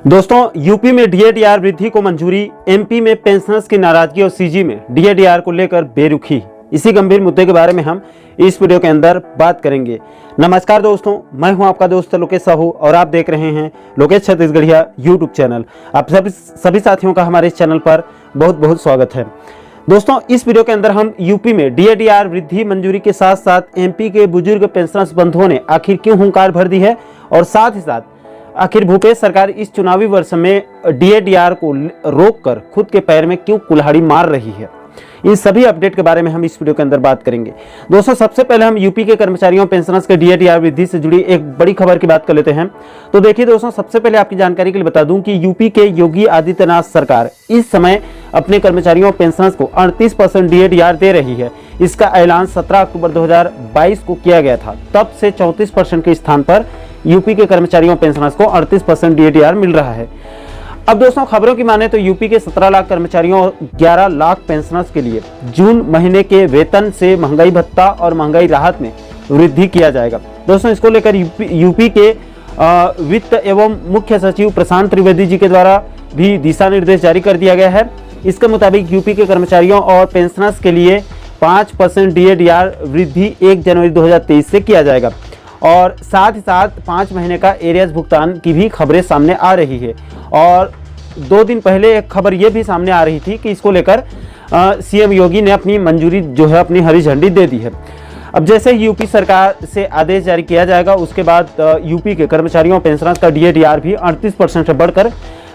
दोस्तों, यूपी में डीएडीआर वृद्धि को मंजूरी, एमपी में पेंशनर्स की नाराजगी और सीजी में डीएडीआर को लेकर बेरुखी। इसी गंभीर मुद्दे के बारे में हम इस वीडियो के अंदर बात करेंगे। नमस्कार दोस्तों, मैं हूं आपका दोस्त लोकेश साहू और आप देख रहे हैं लोकेश छत्तीसगढ़िया यूट्यूब चैनल। आप सभी साथियों का हमारे इस चैनल पर बहुत बहुत स्वागत है। दोस्तों, इस वीडियो के अंदर हम यूपी में डीएडीआर वृद्धि मंजूरी के साथ साथ एमपी के बुजुर्ग पेंशनर्स बंधुओं ने आखिर क्यों हुंकार भर दी है और साथ ही साथ आखिर भूपेश सरकार इस चुनावी वर्ष में डीएडीआर को रोककर खुद के पैर में क्यों कुल्हाड़ी मार रही है, इन सभी अपडेट के बारे में हम इस वीडियो के अंदर बात करेंगे। दोस्तों, सबसे पहले हम यूपी के कर्मचारियों पेंशनर्स के डीएडीआर वृद्धि से जुड़ी एक बड़ी खबर की बात कर लेते हैं। तो देखिए दोस्तों, सबसे पहले आपकी जानकारी के लिए बता दूं कि यूपी के योगी आदित्यनाथ सरकार इस समय अपने कर्मचारियों पेंशनर्स को 38% डीएडीआर दे रही है। इसका ऐलान 17 अक्टूबर 2022 को किया गया था। तब से 34% के स्थान पर यूपी के कर्मचारियों पेंशनर्स को 38% डीएडीआर मिल रहा है। अब दोस्तों, खबरों की माने तो यूपी के 17 लाख कर्मचारियों और 11 लाख पेंशनर्स के लिए जून महीने के वेतन से महंगाई भत्ता और महंगाई राहत में वृद्धि किया जाएगा। दोस्तों, इसको लेकर यूपी के वित्त एवं मुख्य सचिव प्रशांत त्रिवेदी जी के द्वारा भी दिशा निर्देश जारी कर दिया गया है। इसके मुताबिक यूपी के कर्मचारियों और पेंशनर्स के लिए 5% डीएडीआर वृद्धि 1 जनवरी 2023 से किया जाएगा और साथ ही साथ 5 महीने का एरियर्स भुगतान की भी खबरें सामने आ रही है। और 2 दिन पहले एक खबर ये भी सामने आ रही थी कि इसको लेकर सीएम योगी ने अपनी मंजूरी जो है, अपनी हरी झंडी दे दी है। अब जैसे यूपी सरकार से आदेश जारी किया जाएगा, उसके बाद यूपी के कर्मचारियों पेंशनर्स का डीएडीआर भी 38% से बढ़कर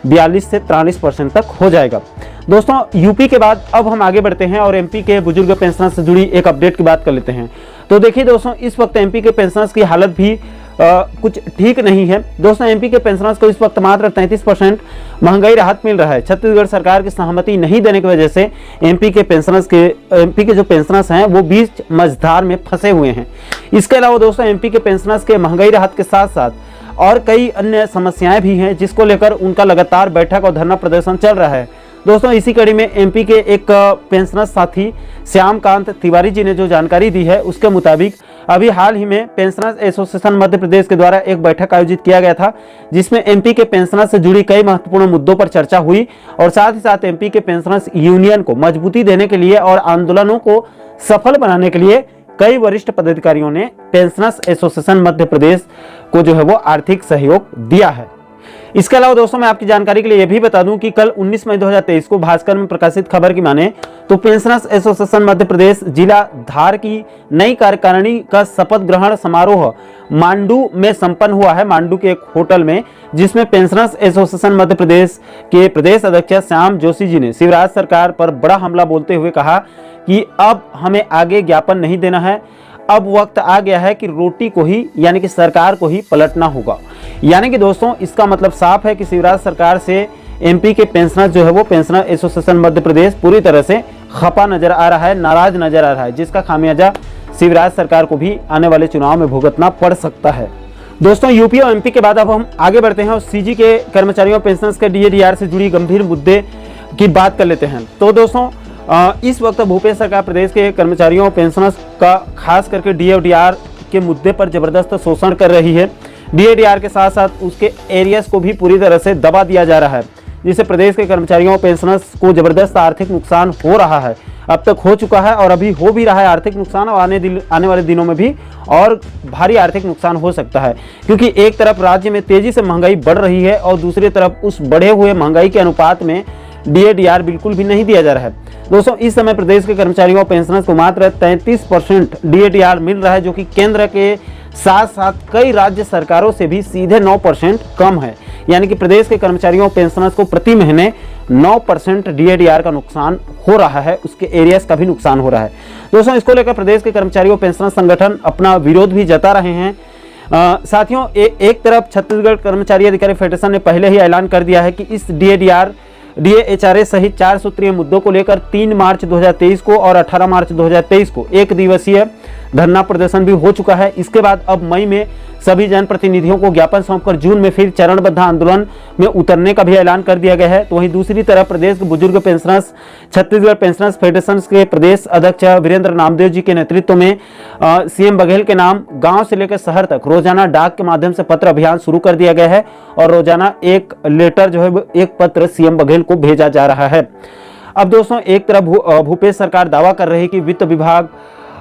42 से 43% तक हो जाएगा। दोस्तों, यूपी के बाद अब हम आगे बढ़ते हैं और एमपी के बुजुर्ग पेंशनर्स से जुड़ी एक अपडेट की बात कर लेते हैं। तो देखिए दोस्तों, इस वक्त एमपी के पेंशनर्स की हालत भी कुछ ठीक नहीं है। दोस्तों, एमपी के पेंशनर्स को इस वक्त मात्र 33% महंगाई राहत मिल रहा है। छत्तीसगढ़ सरकार की सहमति नहीं देने की वजह से एमपी के जो पेंशनर्स हैं वो बीच मझधार में फंसे हुए हैं। इसके अलावा दोस्तों, एमपी के पेंशनर्स के महंगाई राहत के साथ साथ और कई अन्य समस्याएं भी हैं, जिसको लेकर उनका लगातार बैठक और धरना प्रदर्शन चल रहा है। दोस्तों, इसी कड़ी में एमपी के एक पेंशनर साथी श्यामकांत तिवारी जी ने जो जानकारी दी है, उसके मुताबिक अभी हाल ही में पेंशनर्स एसोसिएशन मध्य प्रदेश के द्वारा एक बैठक आयोजित किया गया था, जिसमें एमपी के पेंशनर्स से जुड़ी कई महत्वपूर्ण मुद्दों पर चर्चा हुई और साथ ही साथ एमपी के पेंशनर्स यूनियन को मजबूती देने के लिए और आंदोलनों को सफल बनाने के लिए कई वरिष्ठ पदाधिकारियों ने पेंशनर्स एसोसिएशन मध्य प्रदेश को जो है वो आर्थिक सहयोग दिया है। इसके अलावा दोस्तों, मैं आपकी जानकारी के लिए यह भी बता दूं कि कल 19 मई 2023 को भास्कर में प्रकाशित खबर की माने तो पेंशनर्स एसोसिएशन मध्य प्रदेश जिला धार की नई कार्यकारिणी का शपथ ग्रहण समारोह मांडू में संपन्न हुआ है, मांडू के एक होटल में, जिसमें पेंशनर्स एसोसिएशन मध्य प्रदेश के प्रदेश अध्यक्ष श्याम जोशी जी ने शिवराज सरकार पर बड़ा हमला बोलते हुए कहा कि अब हमें आगे ज्ञापन नहीं देना है, अब वक्त आ गया है कि रोटी को ही यानी कि सरकार को ही पलटना होगा। यानी कि दोस्तों, इसका मतलब साफ है कि शिवराज सरकार से एमपी के पेंशनर जो है वो पेंशनर एसोसिएशन मध्य प्रदेश पूरी तरह से खपा नजर आ रहा है, नाराज नजर आ रहा है, जिसका खामियाजा शिवराज सरकार को भी आने वाले चुनाव में भुगतना पड़ सकता है। दोस्तों, यूपी और एमपी के बाद अब हम आगे बढ़ते हैं और सीजी के कर्मचारियों पेंशनर्स के डीएडीआर से जुड़ी गंभीर मुद्दे की बात कर लेते हैं। तो दोस्तों, इस वक्त भूपेश सरकार प्रदेश के कर्मचारियों पेंशनर्स का खास करके डीएडीआर के मुद्दे पर जबरदस्त शोषण कर रही है। डीएडीआर के साथ साथ उसके एरियर्स को भी पूरी तरह से दबा दिया जा रहा है, जिससे प्रदेश के कर्मचारियों पेंशनर्स को जबरदस्त आर्थिक नुकसान हो रहा है। अब तक हो चुका है और अभी हो भी रहा है आर्थिक नुकसान, और आने वाले दिनों में भी और भारी आर्थिक नुकसान हो सकता है, क्योंकि एक तरफ राज्य में तेजी से महंगाई बढ़ रही है और दूसरी तरफ उस बढ़े हुए महंगाई के अनुपात में डीएडीआर बिल्कुल भी नहीं दिया जा रहा है। दोस्तों, इस समय प्रदेश के कर्मचारियों पेंशनर्स को मात्र 33% डीएडीआर मिल रहा है, जो कि केंद्र के साथ साथ कई राज्य सरकारों से भी सीधे 9% कम है। यानी कि प्रदेश के कर्मचारियों पेंशनर्स को प्रति महीने 9% डीएडीआर का नुकसान हो रहा है, उसके एरियर्स का भी नुकसान हो रहा है। दोस्तों, इसको लेकर प्रदेश के कर्मचारियों पेंशनर संगठन अपना विरोध भी जता रहे हैं। साथियों, एक तरफ छत्तीसगढ़ कर्मचारी अधिकारी फेडरेशन ने पहले ही ऐलान कर दिया है कि इस डीएचआरए सहित 4 सूत्रीय मुद्दों को लेकर 3 मार्च 2023 को और 18 मार्च 2023 को एक दिवसीय धरना प्रदर्शन भी हो चुका है। इसके बाद अब मई में सभी जनप्रतिनिधियों को ज्ञापन सौंपकर जून में फिर चरणबद्ध आंदोलन में उतरने का भी ऐलान कर दिया गया है। तो वहीं दूसरी तरफ प्रदेश के बुजुर्ग पेंशनर्स छत्तीसगढ़ पेंशनर्स फेडरेशन के प्रदेश अध्यक्ष वीरेंद्र नामदेव जी के नेतृत्व में सीएम बघेल के नाम गांव से लेकर शहर तक रोजाना डाक के माध्यम से पत्र अभियान शुरू कर दिया गया है और रोजाना एक लेटर जो है एक पत्र सीएम बघेल को भेजा जा रहा है। अब दोस्तों एक तरफ भूपेश सरकार दावा कर रही है कि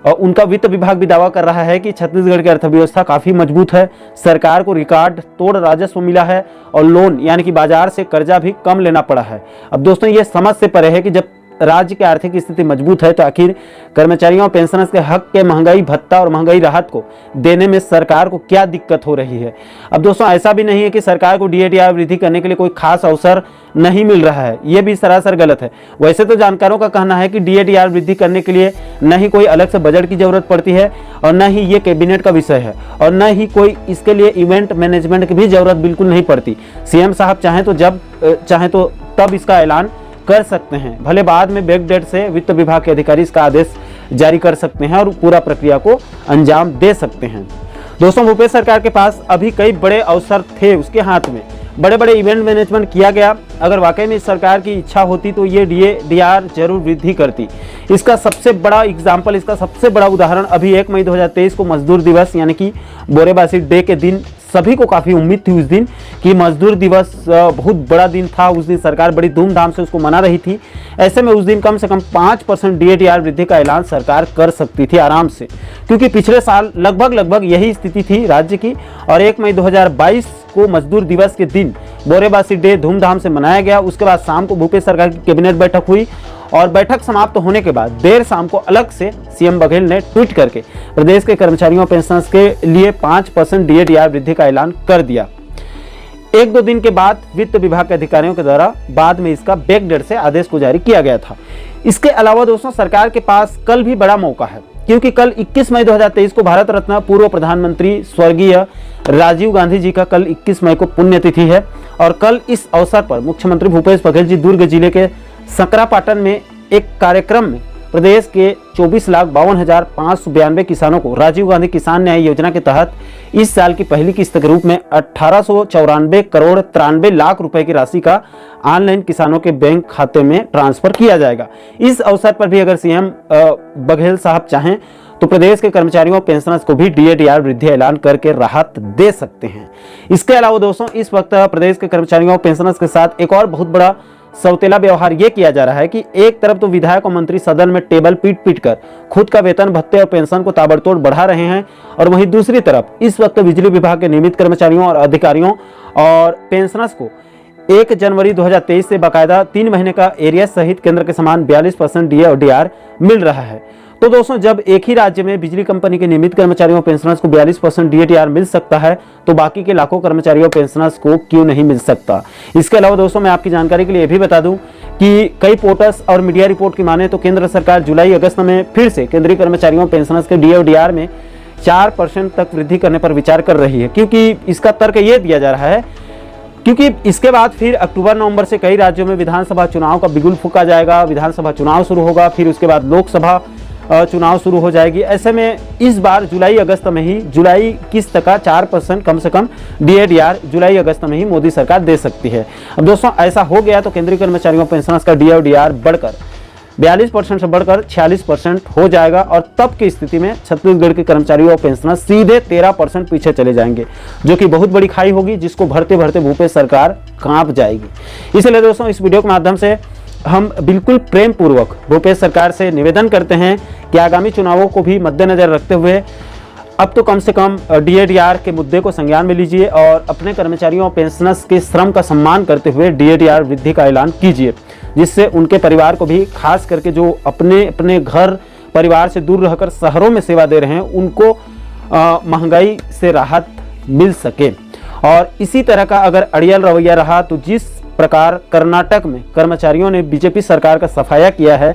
उनका वित्त विभाग भी दावा कर रहा है कि छत्तीसगढ़ की अर्थव्यवस्था काफी मजबूत है, सरकार को रिकॉर्ड तोड़ राजस्व मिला है और लोन यानी कि बाजार से कर्जा भी कम लेना पड़ा है। अब दोस्तों ये समझ से परे है कि जब राज्य की आर्थिक स्थिति मजबूत है तो आखिर कर्मचारियों और पेंशनर्स के हक के महंगाई भत्ता और महंगाई राहत को देने में सरकार को क्या दिक्कत हो रही है। अब दोस्तों ऐसा भी नहीं है कि सरकार को डीएटीआर वृद्धि करने के लिए कोई खास अवसर नहीं मिल रहा है, ये भी सरासर गलत है। वैसे तो जानकारों का कहना है कि डीएटीआर वृद्धि करने के लिए न ही कोई अलग से बजट की जरूरत पड़ती है और न ही ये कैबिनेट का विषय है और न ही कोई इसके लिए इवेंट मैनेजमेंट की भी जरूरत बिल्कुल नहीं पड़ती। सीएम साहब चाहें तो तब इसका ऐलान कर सकते हैं, भले बाद में बैक डेट से वित्त विभाग के अधिकारी इसका आदेश जारी कर सकते हैं और पूरा प्रक्रिया को अंजाम दे सकते हैं। दोस्तों भूपेश सरकार के पास अभी कई बड़े अवसर थे, उसके हाथ में बड़े बड़े इवेंट मैनेजमेंट किया गया। अगर वाकई में सरकार की इच्छा होती तो ये डीएटीआर जरूर वृद्धि करती। इसका सबसे बड़ा एग्जाम्पल, इसका सबसे बड़ा उदाहरण अभी 1 मई 2023 को मजदूर दिवस यानी कि बोरेबासी डे के दिन सभी को काफ़ी उम्मीद थी उस दिन कि मजदूर दिवस बहुत बड़ा दिन था। उस दिन सरकार बड़ी धूमधाम से उसको मना रही थी। ऐसे में उस दिन कम से कम 5% डीएटीआर वृद्धि का ऐलान सरकार कर सकती थी आराम से, क्योंकि पिछले साल लगभग यही स्थिति थी राज्य की। और 1 मई 2022 को मजदूर दिवस के दिन बोरेबासी डे धूमधाम से मनाया गया। उसके बाद शाम को भूपेश सरकार की कैबिनेट बैठक हुई और बैठक समाप्त होने के बाद देर शाम को अलग से सीएम बघेल ने ट्वीट करके प्रदेश के कर्मचारियों और पेंशनर्स के लिए 5% डीएटीआर वृद्धि का ऐलान कर दिया। 1-2 दिन के बाद वित्त विभाग के अधिकारियों के द्वारा बाद में इसका बैक डेट से आदेश को जारी किया गया था। इसके अलावा दोस्तों सरकार के पास कल भी बड़ा मौका है, क्योंकि कल 21 मई 2023 को भारत रत्न पूर्व प्रधानमंत्री स्वर्गीय राजीव गांधी जी का कल 21 मई को पुण्यतिथि है। और कल इस अवसर पर मुख्यमंत्री भूपेश बघेल जी दुर्ग जिले के सकरापाटन में एक कार्यक्रम में प्रदेश के 24,52,592 किसानों को राजीव गांधी किसान न्याय योजना के तहत इस साल की पहली किस्त के रूप में 1894 करोड़ 93 लाख रुपए की राशि का ऑनलाइन किसानों के बैंक खाते में ट्रांसफर किया जाएगा। इस अवसर पर भी अगर सीएम बघेल साहब चाहें तो प्रदेश के कर्मचारियों और पेंशनर्स को भी डीएटीआर वृद्धि ऐलान करके राहत दे सकते हैं। इसके अलावा दोस्तों इस वक्त प्रदेश के कर्मचारियों और पेंशनर्स के साथ एक और बहुत बड़ा सौतेला व्यवहार ये किया जा रहा है कि एक तरफ तो विधायक और मंत्री सदन में टेबल पीट कर खुद का वेतन भत्ते और पेंशन को ताबड़तोड़ बढ़ा रहे हैं, और वहीं दूसरी तरफ इस वक्त बिजली विभाग के नियमित कर्मचारियों और अधिकारियों और पेंशनर्स को 1 जनवरी 2023 से बाकायदा 3 महीने का एरिया सहित केंद्र के समान 42% डीएटीआर मिल रहा है। तो दोस्तों जब एक ही राज्य में बिजली कंपनी के नियमित कर्मचारियों और पेंशनर्स को 42% डीएटीआर मिल सकता है तो बाकी के लाखों कर्मचारियों और पेंशनर्स को क्यों नहीं मिल सकता। इसके अलावा दोस्तों मैं आपकी जानकारी के लिए यह भी बता दूं कि कई पोर्टल्स और मीडिया रिपोर्ट की माने तो केंद्र सरकार जुलाई अगस्त में फिर से केंद्रीय कर्मचारियों और पेंशनर्स के डीएटीआर में 4% तक वृद्धि करने पर विचार कर रही है, क्योंकि इसका तर्क ये दिया जा रहा है क्योंकि इसके बाद फिर अक्टूबर नवंबर से कई राज्यों में विधानसभा चुनाव का बिगुल फूंका जाएगा, विधानसभा चुनाव शुरू होगा, फिर उसके बाद लोकसभा चुनाव शुरू हो जाएगी। ऐसे में इस बार जुलाई अगस्त में ही जुलाई किस्त का 4% कम से कम डीएटीआर जुलाई अगस्त में ही मोदी सरकार दे सकती है। अब दोस्तों ऐसा हो गया तो केंद्रीय कर्मचारियों पेंशनर्स का डीएटीआर बढ़कर 42% से बढ़कर 46% हो जाएगा और तब की स्थिति में छत्तीसगढ़ के कर्मचारियों और पेंशनर्स सीधे 13% पीछे चले जाएंगे, जो कि बहुत बड़ी खाई होगी जिसको भरते भरते भूपेश सरकार कांप जाएगी। इसलिए दोस्तों इस वीडियो के माध्यम से हम बिल्कुल प्रेम पूर्वक भूपेश सरकार से निवेदन करते हैं कि आगामी चुनावों को भी मद्देनजर रखते हुए अब तो कम से कम डीएटीआर के मुद्दे को संज्ञान में लीजिए और अपने कर्मचारियों और पेंशनर्स के श्रम का सम्मान करते हुए डीएटीआर वृद्धि का ऐलान कीजिए, जिससे उनके परिवार को भी, खास करके जो अपने अपने घर परिवार से दूर रहकर शहरों में सेवा दे रहे हैं, उनको महंगाई से राहत मिल सके। और इसी तरह का अगर अड़ियल रवैया रहा तो जिस प्रकार कर्नाटक में कर्मचारियों ने बीजेपी सरकार का सफाया किया है,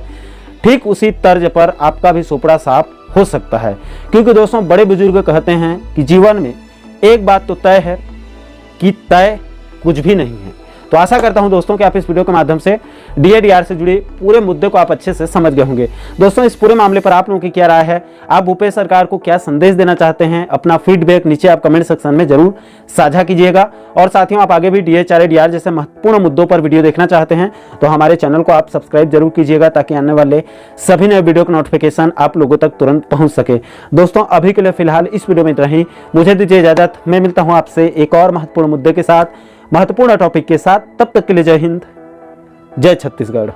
ठीक उसी तर्ज पर आपका भी सुपड़ा साफ हो सकता है। क्योंकि दोस्तों बड़े बुजुर्ग कहते हैं कि जीवन में एक बात तो तय है कि तय कुछ भी नहीं है। तो आशा करता हूं दोस्तों कि आप इस वीडियो के माध्यम से DADR से जुड़े पूरे मुद्दे को आप अच्छे से समझ गए होंगे। दोस्तों इस पूरे मामले पर आप लोगों की क्या राय है, आप भूपेश सरकार को क्या संदेश देना चाहते हैं, अपना फीडबैक नीचे आप कमेंट सेक्शन में जरूर साझा कीजिएगा। और साथियों आप आगे भी DHR जैसे महत्वपूर्ण मुद्दों पर वीडियो देखना चाहते हैं तो हमारे चैनल को आप सब्सक्राइब जरूर कीजिएगा, ताकि आने वाले सभी नए वीडियो का नोटिफिकेशन आप लोगों तक तुरंत पहुंच सके। दोस्तों अभी के लिए फिलहाल इस वीडियो में इतना ही, मुझे दीजिए इजाजत। मैं मिलता हूं आपसे एक और महत्वपूर्ण मुद्दे के साथ, महत्वपूर्ण टॉपिक के साथ। तब तक के लिए जय हिंद, जय छत्तीसगढ़।